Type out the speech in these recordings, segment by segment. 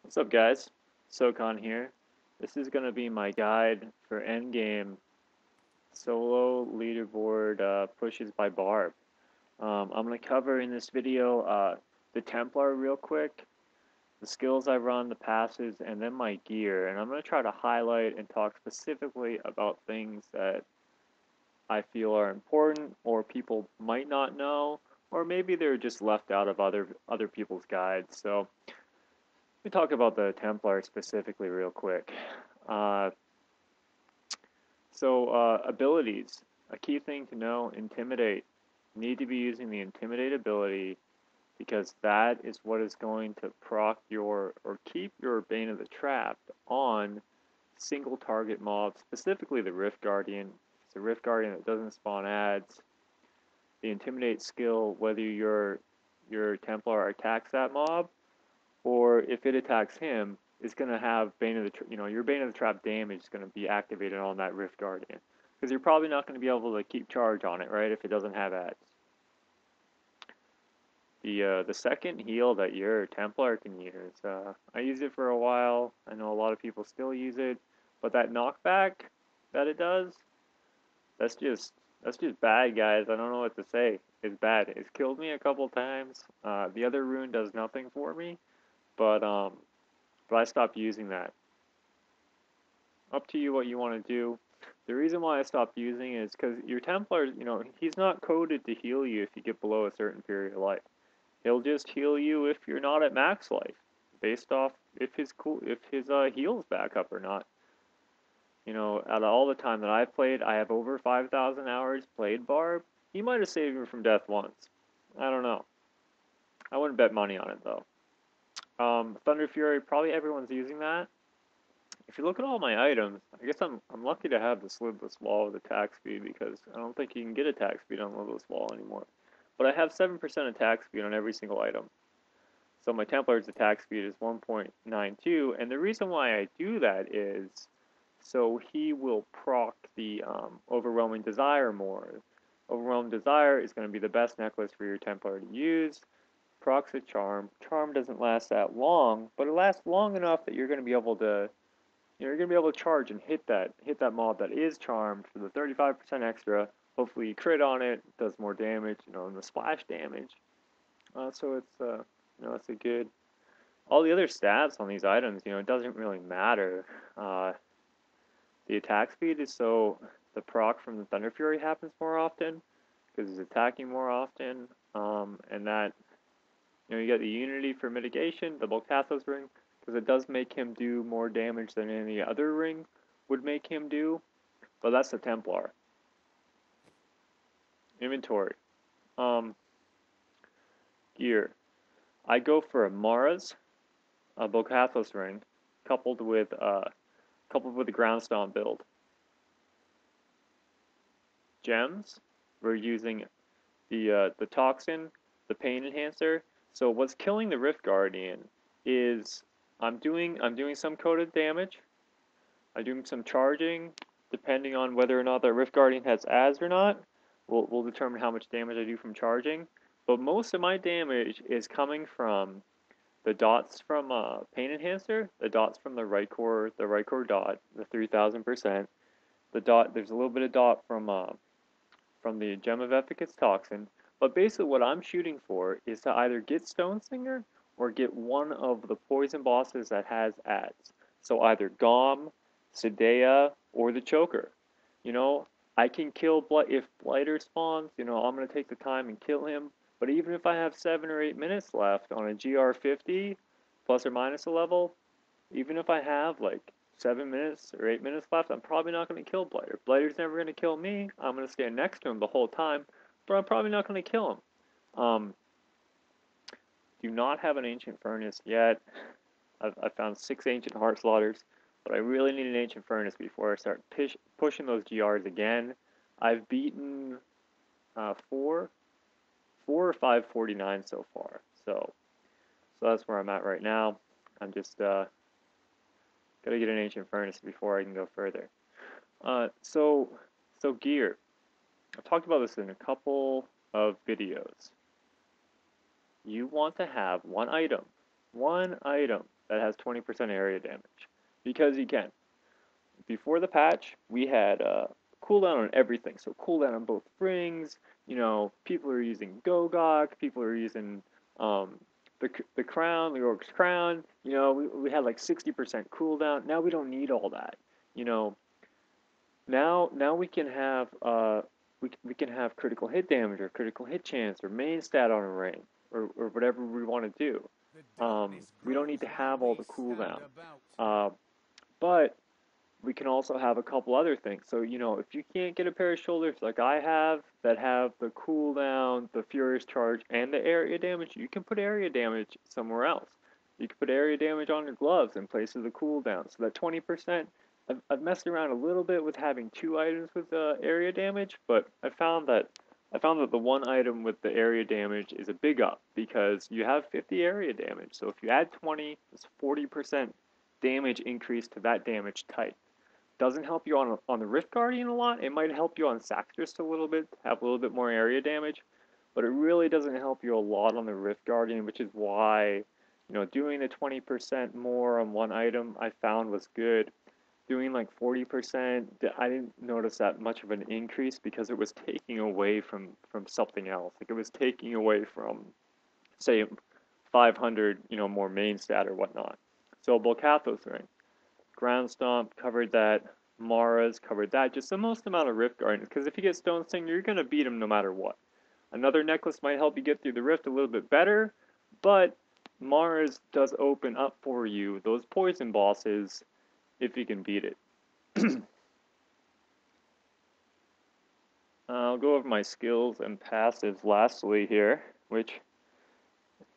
What's up, guys? SoCon here. This is going to be my guide for endgame solo leaderboard pushes by Barb. I'm going to cover in this video the Templar real quick, the skills I run, the passes, and then my gear. And I'm going to try to highlight and talk specifically about things that I feel are important or people might not know, or maybe they're just left out of other people's guides. So let me talk about the Templar specifically real quick. Uh, abilities. A key thing to know, intimidate. You need to be using the intimidate ability because that is what is going to proc your or keep your Bane of the Trap on single target mobs, specifically the Rift Guardian. It's a Rift Guardian that doesn't spawn ads. The intimidate skill, whether your Templar attacks that mob or if it attacks him, is going to have Bane of the your Bane of the Trap damage is going to be activated on that Rift Guardian because you're probably not going to be able to keep charge on it, right? If it doesn't have ads. The second heal that your Templar can use, I used it for a while. I know a lot of people still use it, but that knockback that it does, that's just bad, guys. I don't know what to say. It's bad. It's killed me a couple times. The other rune does nothing for me, but I stopped using that. Up to you what you want to do. The reason why I stopped using it is because your Templar, he's not coded to heal you if you get below a certain period of life. He'll just heal you if you're not at max life, based off if his heal's back up or not. Out of all the time that I've played, I have over 5,000 hours played Barb. He might have saved me from death once. I don't know. I wouldn't bet money on it though. Thunder Fury, probably everyone's using that. If you look at all my items, I guess I'm lucky to have the Slidless Wall with attack speed because I don't think you can get attack speed on Slidless Wall anymore. But I have 7% attack speed on every single item. So my Templar's attack speed is 1.92, and the reason why I do that is so he will proc the Overwhelming Desire more. Overwhelming Desire is going to be the best necklace for your Templar to use. Procs a Charm. Charm doesn't last that long, but it lasts long enough that you're going to be able to you're going to be able to charge and hit that mob that is charmed for the 35% extra. Hopefully you crit on it, does more damage, and the splash damage. So it's a good. All the other stats on these items, it doesn't really matter. The attack speed is so the proc from the Thunder Fury happens more often because he's attacking more often, and that you get the Unity for mitigation, the Volcathos ring, because it does make him do more damage than any other ring would make him do. But that's the Templar. Inventory. Gear. I go for a Mara's, a Volcathos ring, coupled with a ground stomp build. Gems. We're using the toxin, the pain enhancer. So what's killing the Rift Guardian is I'm doing some coded damage. I'm doing some charging, depending on whether or not the Rift Guardian has ads or not. Will determine how much damage I do from charging. But most of my damage is coming from the dots from Pain Enhancer, the dots from the right core dot, the 3,000%. The dot, there's a little bit of dot from the Gem of Efficacy Toxin. But basically what I'm shooting for is to either get Stone Singer or get one of the poison bosses that has ads. So either Gom, Sedea, or the Choker. I can kill if Blighter spawns, I'm going to take the time and kill him. But even if I have 7 or 8 minutes left on a GR50, plus or minus a level, even if I have like 7 minutes or 8 minutes left, I'm probably not going to kill Blighter. Blighter's never going to kill me. I'm going to stand next to him the whole time, but I'm probably not going to kill him. Do not have an Ancient Furnace yet. I've found 6 Ancient Heart Slaughters, but I really need an Ancient Furnace before I start pushing those GRs again. I've beaten 4 or 5 49 so far, so that's where I'm at right now. I'm just gotta get an Ancient Furnace before I can go further. So gear. I've talked about this in a couple of videos. You want to have one item that has 20% area damage. Because you can. Before the patch, we had cooldown on everything. So cooldown on both rings. You know, people are using Gogok. People are using the crown, the Orc's crown. You know, we had like 60% cooldown. Now we don't need all that. You know, now we can have we can have critical hit damage or critical hit chance or main stat on a ring or whatever we want to do. We don't need to have all the cooldown. But we can also have a couple other things. So, you know, if you can't get a pair of shoulders like I have that have the cooldown, the furious charge, and the area damage, you can put area damage somewhere else. You can put area damage on your gloves in place of the cooldown. So that 20%, I've messed around a little bit with having two items with area damage, but I found that the one item with the area damage is a big up because you have 50 area damage. So if you add 20, it's 40% damage increase to that damage type. Doesn't help you on the Rift Guardian a lot. It might help you on Saxtrus a little bit, have a little bit more area damage, but it really doesn't help you a lot on the Rift Guardian, which is why, you know, doing the 20% more on one item I found was good. Doing like 40%, I didn't notice that much of an increase because it was taking away from something else. Like it was taking away from, say, 500, you know, more main stat or whatnot. So Bolcathos ring. Ground Stomp, covered that. Mara's covered that. Just the most amount of Rift Guardians, because if you get Stone Singer, you're going to beat him no matter what. Another necklace might help you get through the Rift a little bit better, but Mara's does open up for you those poison bosses if you can beat it. I'll go over my skills and passives lastly here, which,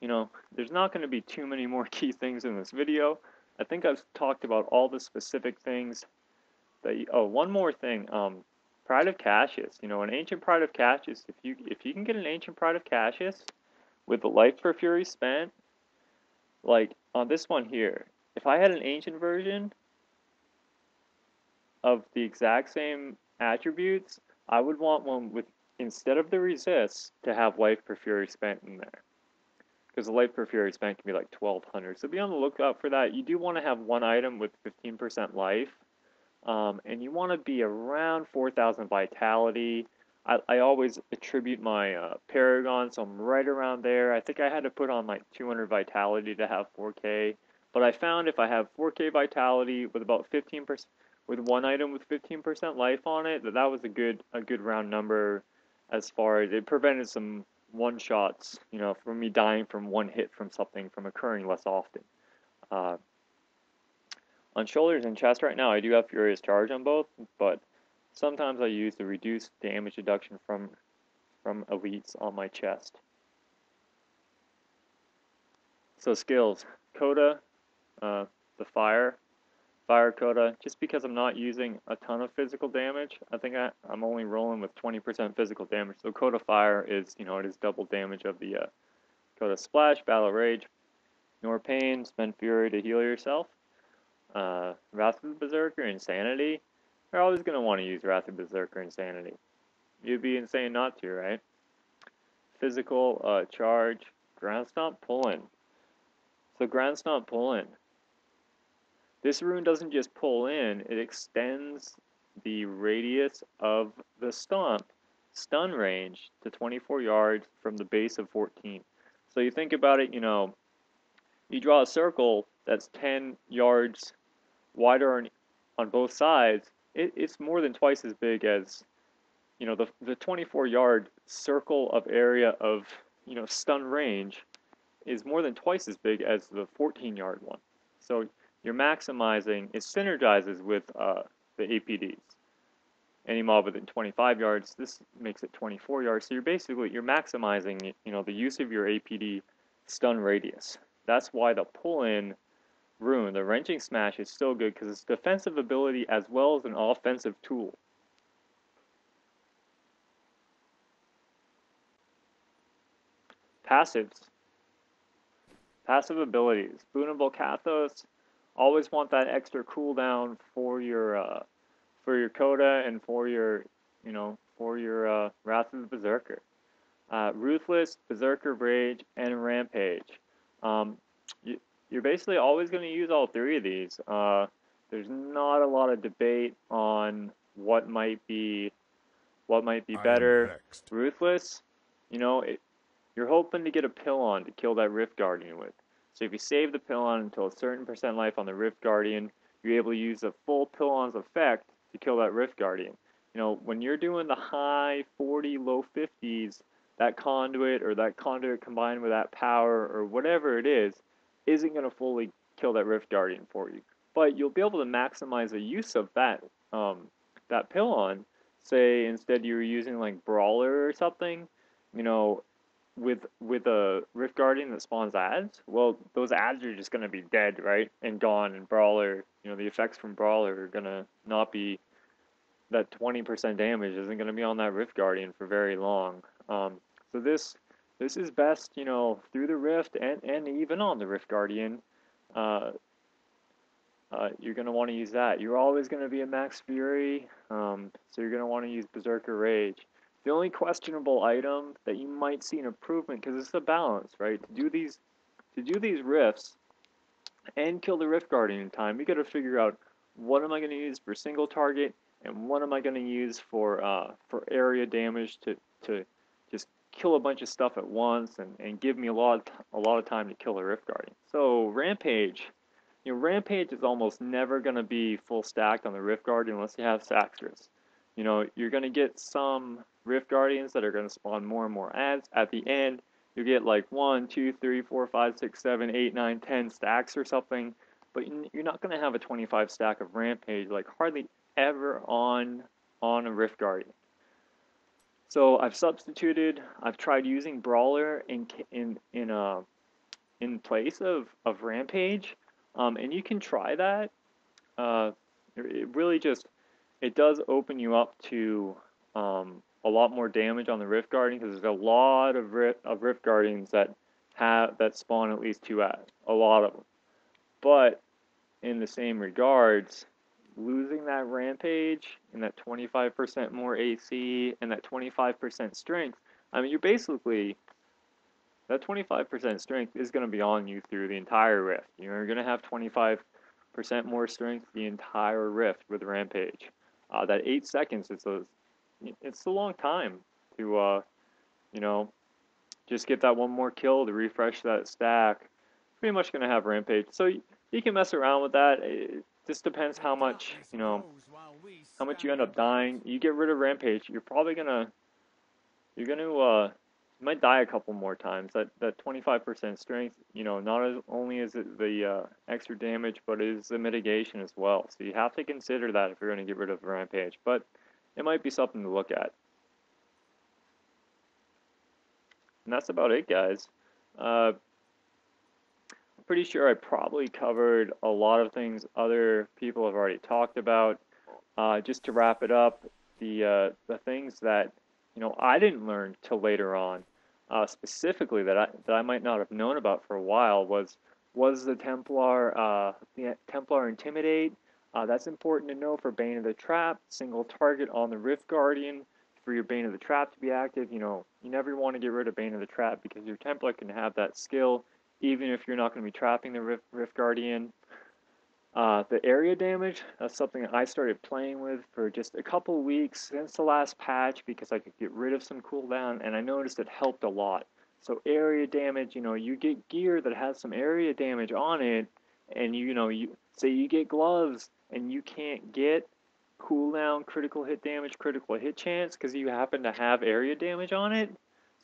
you know, there's not going to be too many more key things in this video. I think I've talked about all the specific things that oh, one more thing. Pride of Cassius. You know, an Ancient Pride of Cassius, if you can get an Ancient Pride of Cassius with the Life for Fury spent, like on this one here, if I had an Ancient version of the exact same attributes, I would want one with, instead of the resist, to have Life for Fury spent in there. Because the Life per Fury spent can be like 1200. So be on the lookout for that. You do want to have one item with 15% life. And you want to be around 4000 vitality. I always attribute my Paragon, so I'm right around there. I think I had to put on like 200 vitality to have 4K. But I found if I have 4K vitality with about 15%, with one item with 15% life on it, that was a good round number as far as it prevented some one-shots, you know, from me dying from one hit from something from occurring less often. On shoulders and chest right now, I do have Furious Charge on both, but sometimes I use the reduced damage deduction from elites on my chest. So skills, Coda, the fire Coda, just because I'm not using a ton of physical damage, I think I'm only rolling with 20% physical damage. So Coda Fire is, you know, it is double damage of the Coda Splash, Battle Rage, Ignore Pain, spend Fury to heal yourself. Wrath of the Berserker, Insanity. You're always going to want to use Wrath of the Berserker, Insanity. You'd be insane not to, right? Physical Charge, Ground Stomp, Pull-In. So Ground Stomp, Pull-In. This rune doesn't just pull in, it extends the radius of the stun range to 24 yards from the base of 14. So you think about it, you know, you draw a circle that's 10 yards wider on both sides, it's more than twice as big as, you know, the 24-yard circle of area of, you know, stun range is more than twice as big as the 14-yard one. So you're maximizing, it synergizes with the APDs. Any mob within 25 yards, this makes it 24 yards. So you're maximizing, you know, the use of your APD stun radius. That's why the pull-in rune, the Wrenching Smash, is so good because it's a defensive ability as well as an offensive tool. Passives. Passive abilities. Boon and Volcathos, always want that extra cooldown for your Coda and for your, you know, for your Wrath of the Berserker. Ruthless, Berserker Rage, and Rampage. you're basically always going to use all three of these. There's not a lot of debate on what might be I am better. vexed. Ruthless, you know, you're hoping to get a Pillon to kill that Rift Guardian with. So if you save the Pillon until a certain percent life on the Rift Guardian, you're able to use the full Pillon's effect to kill that Rift Guardian. You know, when you're doing the high 40, low 50s, that conduit combined with that power or whatever it is, isn't going to fully kill that Rift Guardian for you. But you'll be able to maximize the use of that Pillon. Say instead you were using like Brawler or something, you know, with a Rift Guardian that spawns ads, well, those ads are just gonna be dead, right, and gone. And Brawler, you know, the effects from Brawler are gonna not be that 20% damage isn't gonna be on that Rift Guardian for very long. So this is best, you know, through the Rift and even on the Rift Guardian. Uh, you're going to want to use that. You're always going to be a Max Fury, so you're going to want to use Berserker Rage. The only questionable item that you might see an improvement, because it's a balance, right? To do these rifts and kill the Rift Guardian in time, you got to figure out what am I going to use for single target and what am I going to use for area damage to just kill a bunch of stuff at once and give me a lot of time to kill a Rift Guardian. So Rampage, you know, Rampage is almost never going to be full stacked on the Rift Guardian unless you have Saxtrus. You know, you're going to get some Rift Guardians that are going to spawn more and more ads. At the end, you get like 1, 2, 3, 4, 5, 6, 7, 8, 9, 10 stacks or something, but you're not going to have a 25 stack of Rampage like hardly ever on a Rift Guardian. So I've tried using Brawler in place of Rampage, and you can try that. Uh, it really just it does open you up to a lot more damage on the Rift Guardian because there's a lot of Rift Guardians that spawn at least 2 ads, a lot of them. But in the same regards, losing that Rampage and that 25% more AC and that 25% strength, I mean, you're basically that 25% strength is going to be on you through the entire rift. You're going to have 25% more strength the entire rift with Rampage. That 8 seconds it's a long time to you know, just get that one more kill to refresh that stack. Pretty much going to have Rampage. So you can mess around with that. It just depends how much, you know, how much you end up dying. You get rid of Rampage, you're going to you might die a couple more times. That 25% strength, you know, not as only is it the extra damage, but it is the mitigation as well. So you have to consider that if you're going to get rid of Rampage. But it might be something to look at. And that's about it, guys. I'm pretty sure I probably covered a lot of things other people have already talked about. Just to wrap it up, the things that you know I didn't learn till later on, specifically that I might not have known about for a while was the Templar Intimidate. That's important to know for Bane of the Trap, single target on the Rift Guardian for your Bane of the Trap to be active. You know, you never want to get rid of Bane of the Trap because your Templar can have that skill even if you're not going to be trapping the Rift Guardian. The area damage, that's something I started playing with for just a couple weeks since the last patch because I could get rid of some cooldown and I noticed it helped a lot. So area damage, you know, you get gear that has some area damage on it and you say you get gloves and you can't get cooldown, critical hit damage, critical hit chance because you happen to have area damage on it.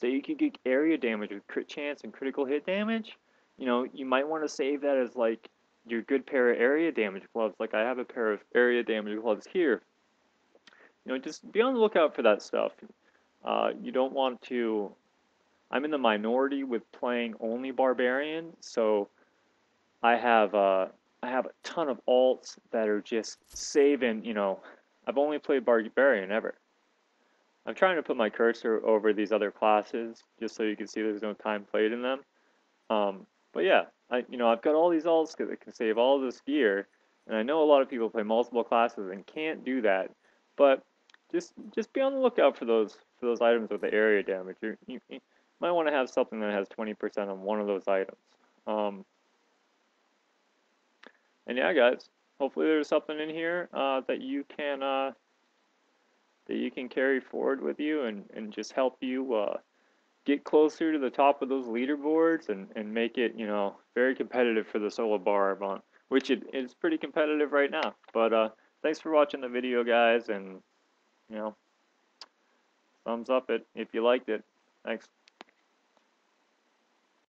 So you could get area damage with crit chance and critical hit damage. You know, you might want to save that as like your good pair of area damage gloves. Like I have a pair of area damage gloves here. You know, just be on the lookout for that stuff. You don't want to. I'm in the minority with playing only Barbarian, so I have a ton of alts that are just saving. You know, I've only played Barbarian ever. I'm trying to put my cursor over these other classes just so you can see there's no time played in them. But yeah, I've got all these alts that can save all this gear, and I know a lot of people play multiple classes and can't do that. But just be on the lookout for those items with the area damage. You might want to have something that has 20% on one of those items. Um, And yeah, guys, hopefully there's something in here that you can carry forward with you and just help you get closer to the top of those leaderboards and make it, very competitive for the solo barb on, which it is pretty competitive right now. But thanks for watching the video, guys, and you know, thumbs up it if you liked it. Thanks.